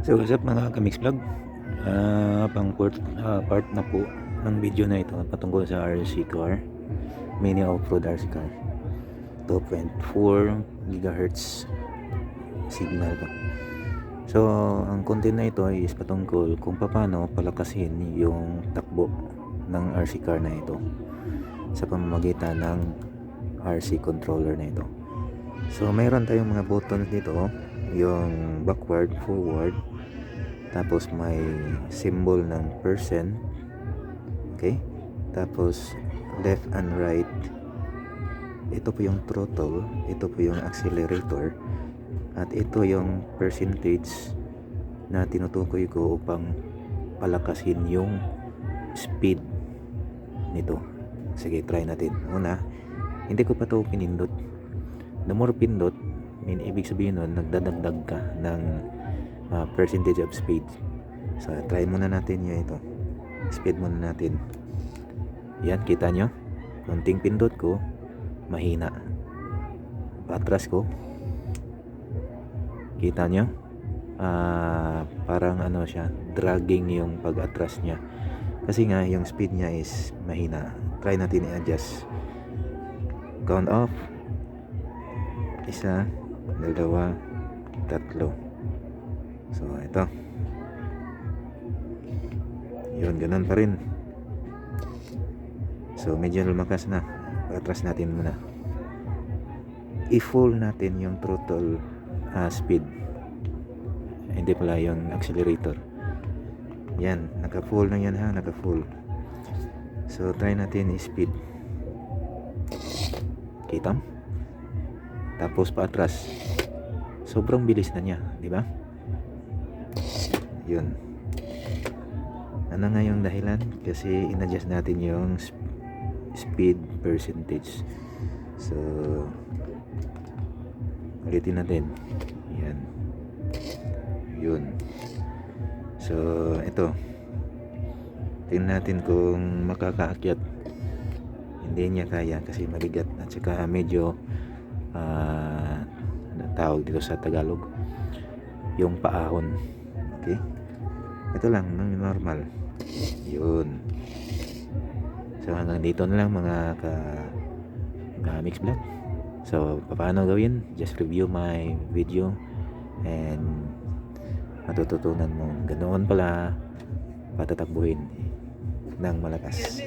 So what's up mga kamix vlog, part na po ng video na ito patungkol sa RC car, mini off-road RC car, 2.4 GHz signal po. So ang content na ito is patungkol kung paano palakasin yung takbo ng RC car na ito sa pamamagitan ng RC controller na ito. So mayroon tayong mga buttons dito, yung backward, forward, tapos may symbol ng percent, okay, tapos left and right. Ito po yung throttle, ito po yung accelerator, at ito yung percentage na tinutukoy ko upang palakasin yung speed nito. Sige, try natin. Una, hindi ko pa ito pinindot. The more pindot, ibig sabihin nun, nagdadagdag ka ng percentage of speed. So try muna natin yun, ito speed muna natin. Yan, kita nyo, konting pindot ko mahina, patras ko, kita nyo, parang ano siya, dragging yung pag-atras nya kasi nga yung speed nya is mahina. Try natin i-adjust. Count off, 1, 2, 3. So ito, yun, ganun pa rin. So medyo lumakas na, patras natin muna, i-full natin yung throttle speed, hindi pala yung accelerator. Yan, naka-full na yan ha, naka-full. So try natin i-speed, kita? Tapos paatras, sobrang bilis na niya, di ba? Yun. Ano nga yung dahilan? Kasi in-adjust natin yung speed percentage. So ulitin natin. Yan. Yun. So ito, tingnan natin kung makakaakyat. Hindi niya kaya kasi mabigat, at saka medyo tawag dito sa Tagalog, yung paahon. Okay, ito lang ng normal. Yun. So hanggang dito na lang mga mix vlog. So paano gawin, just review my video and matututunan mo ganoon pala patatakbuhin ng malakas.